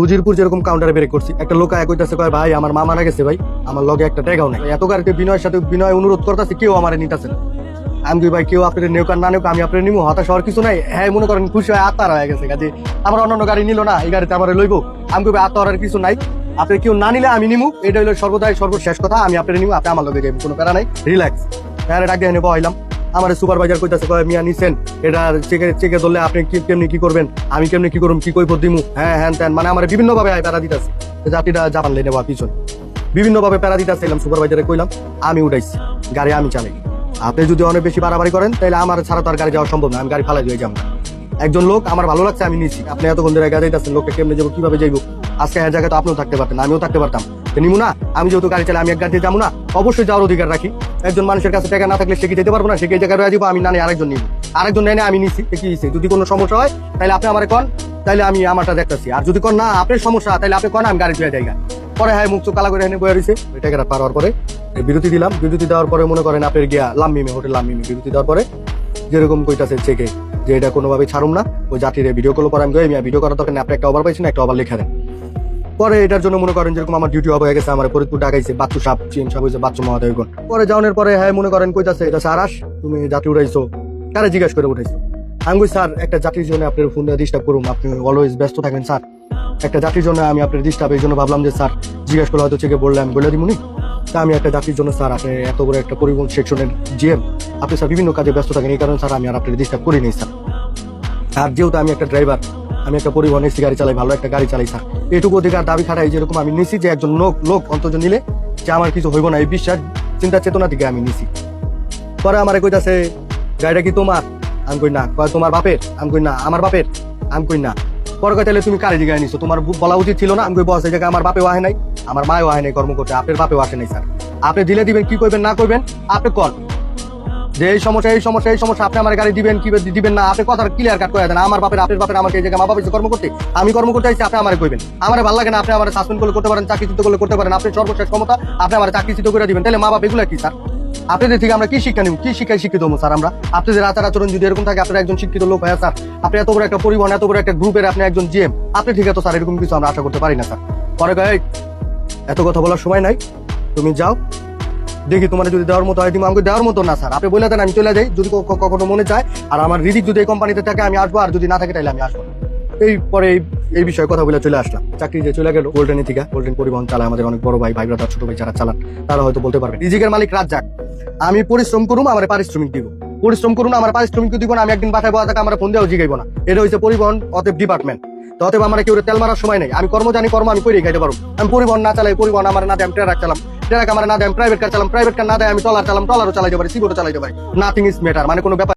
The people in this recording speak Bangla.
উজিরপুর যেরকম কাউন্টারে ব্রেক করছি, একটা লোক আয় কইতাছে কয় ভাই আমার মা মারা গেছে ভাই, আমার লগে একটা টাকাও নাই। এত গাড়িতে বিনয়ের সাথে বিনয় অনুরোধ করতেছে, কেউ আমার নিতেছে না। আমি কই ভাই কেউ আপনাদের নেউকার না নেউক, আমি আপনার নিমু, হতাশ হওয়ার কিছু নাই। হ্যাঁ মনে করেন খুশি হয়ে আত্মার হয়ে গেছে, কাজে আমার অন্যান্য গাড়ি নিল না, এই গাড়িতে আমার লইবো। আমি কই ভাই আত্মার কিছু নাই, আপনি কেউ না নিলে আমি নিমু, এটা হলো সর্বদাই সর্বশেষ কথা। আমি আপনার নিমু, আপনি আমার লগে যাবেন, কোনো প্যারা নাই, রিল্যাক্স। হ্যাঁ ডাক দিয়ে বহাইলাম। আমার সুপারভাইজার কইতাছে কয় মিয়া নিছেন, এটা চেকে ধরলে আপনি কেমনি কি করবেন, আমি কেমনি কি করুন, কি কই দিমু, হ্যাঁ হ্যান ত্যান, মানে আমার বিভিন্ন ভাবে প্যারা দিতেছে। যাত্রীরা জাপান লেনে বা পিছনে বিভিন্ন ভাবে প্যারা দিতেছিলাম। সুপারভাইজারে কইলাম আমি উঠাইছি গাড়ি, আমি চালাই। আপনি যদি অনেক বেশি বাড়াবাড়ি করেন তাহলে আমার ছাড়া তো আর গাড়ি যাওয়া সম্ভব না, আমি গাড়ি ফালাই দিয়ে যাবো। একজন লোক আমার ভালো লাগছে, আমি নিচ্ছি। আপনি এতক্ষণ ধরে গাড়ি যাইতেছেন, লোকটা কেমনে যাবো, কিভাবে যাইবো। আজকে এক জায়গায় তো আপনিও থাকতে পারতেন, আমিও থাকতে পারতাম, নিমু না। আমি যেহেতু গাড়ি চালাই, আমি এক গাড়িতে যাবো না, অবশ্যই যাওয়ার অধিকার রাখি। একজন মানুষের কাছে টাকা না থাকলে সে কি যেতে পারবো না, সে এই জায়গায় রয়ে যাবো, আমি না নিয়ে আরেকজন নিবো, আরেকজন নেয় আমি নিচ্ছি। কি হয়েছে, যদি কোনো সমস্যা হয় তাহলে আপনি আমার কন, তাহলে আমি আমারটা দেখতেছি। আর যদি কন না আপনার সমস্যা, তাহলে আপনি কন আমি গাড়ি চলে জায়গা। পরে হ্যাঁ মুখ চোখ কালা করে এনে বয়ে রয়েছে। ওই টাকাটা পার হওয়ার পরে বিরতি দিলাম। বিরতি দেওয়ার পরে মনে করেন আপনার গিয়া লাম্মিমে, হোটেল লাম্মিমে বিরতি দেওয়ার পরে যেরকম কইতাছে চেকে যে এটা কোনোভাবে ছাড়ুম না, ওই যাত্রীরা ভিডিও কল করে আমি কই মিয়া ভিডিও করার দরকার নেই, আপনি একটা ওভার পাইছেন, একটা ওভার লিখে দেন। পরে এটার জন্য মনে করেন যেরকম আমার ডিউটি অফ হয়ে গেছে, আমার ফরিদপুর ডাকাইছে, বাচ্চু সাপ চিম সাপ হয়েছে, বাচ্চু মহোদয়গণ। পরে যাওয়ার পরে হ্যাঁ মনে করেন কইতাছে এটা সারাস তুমি যাত্রী উঠাইছো, কারে জিজ্ঞাসা করে উঠাইছো। আমি কই স্যার একটা যাত্রীর জন্য আপনার ফোন ডিস্টার্ব করুন, আপনি অলওয়েজ ব্যস্ত থাকেন স্যার, একটা যাত্রীর জন্য আমি আপনার ডিস্টার্ব, এই জন্য ভাবলাম যে স্যার জিজ্ঞাসা করলে হয়তো চেকে বললে আমি বলে দিবনি। তা আমি একটা যাত্রীর জন্য স্যার, আপনি এত বড় একটা পরিবহন সেকশনের জিএম, আপনি স্যার বিভিন্ন কাজে ব্যস্ত থাকেন, এই কারণে স্যার আমি আর আপনার ডিস্টার্ব করি নাই স্যার। আর যেহেতু আমি একটা ড্রাইভার, আমি একটা পরিবহন এসি গাড়ি চালাই, ভালো একটা গাড়ি চালাই স্যার, এটুকু অধিকার দাবি খাটাই যেরকম আমি নিছি যে একজন লোক অন্তত নিলে যে আমার কিছু হইব না, এই বিশ্বাস চিন্তা চেতনা থেকে আমি নিছি। পরে আমার কইতাছে গাড়িটা কি তোমার, আমি কই না। কয় তোমার বাপের, আমি কই না। আমার বাপের, আমি কই না। পরে কয় তাহলে তুমি কারে জায়গায় নিছো, তোমার বলা উচিত ছিল না। আমি কই বস এই জায়গায় আমার বাপেও আহে নাই, আমার মায়েও আহে নাই কর্ম করতে, আপনার বাপেও আসে নাই স্যার। আপনি দিলে দিবেন, কি করবেন না করবেন আপনি কর, যে এই সমস্যা এই সমস্যা এই সমস্যা, আপনি আমার গাড়ি দিবেন কি দিবেন না, আপনি কথা ক্লিয়ার কাট করে দেন। আমার বাপের আপনার বাপের আমাকে এই জায়গায় মা বাবা কর্ম করতে, আমি কর্ম করতে চাইছি, আপনি আমার কইবেন। আমার ভালো লাগে না, আপনি আমার সাসপেন্ড করতে পারেন, চাকরিচ্যুত করতে পারেন, আপনি সর্বশেষ ক্ষমতা, আপনি আমার চাকরিচ্যুত করে দিবেন। তাহলে মা বাপ এগুলো কি স্যার, আপনাদের থেকে আমরা কি শিক্ষা নিব, কি শিক্ষায় শিক্ষিত হবো স্যার আমরা? আপনাদের আচার আচরণ যদি এরকম থাকে, আপনারা একজন শিক্ষিত লোক হয় স্যার, আপনি এত বড় একটা পরিবহন, এত বড় একটা গ্রুপের আপনি একজন জিএম, আপনি ঠিক আছে স্যার, এরকম কিছু আমরা আশা করতে পারি না স্যার। পরে কয় এত কথা বলার সময় নাই, তুমি যাও, দেখি তোমার যদি দেওয়ার মতো হয়, আমাকে দেওয়ার মতো না স্যার, আপনি বলে দেন আমি চলে যাই, যদি কখনো মনে চায়। আর আমার রিজিক যদি এই কোম্পানিতে থাকে আমি আসবো, আর যদি না থাকে তাহলে আমি আসবো। এই পরে এই বিষয়ে কথা বলে চলে আসলাম। চাকরি যে চলে গেল গোল্ডেনে থেকে, গোল্ডেন পরিবহন চালায় আমাদের অনেক বড় ভাই ব্রাদার, ছোট ভাই যারা চালান তারা হয়তো বলতে পারবে। রিজিকের মালিক রাজ্জাক, আমি পরিশ্রম করুম, আমার পারিশ্রমিক দিব, পরিশ্রম করুন, আমার পারিশ্রমিক দিব না। আমি একদিন বাসায় বসা থাকা, আমার ফোন দেওয়া জিগাইব না। এটা হচ্ছে পরিবহন, অতএব ডিপার্টমেন্ট। অতএব আমার কেউ তেল মারার সময় নেই, আমি কর্ম জানি, কর্ম আমি করে খাইতে পারবো। আমি পরিবহন না চালাই, পরিবহন আমার না দেয়, আমি ট্রাক চালাম, ট্রাক আমার না দেয়, প্রাইভেট কার চালাম, প্রাইভেট কার না দেয়, আমি ট্রলার চালাম, ট্রলারও চালাইতে পারি, সিবোটও চালাইতে পারি। নাথিং ইজ ম্যাটার, মানে কোনো ব্যাপার।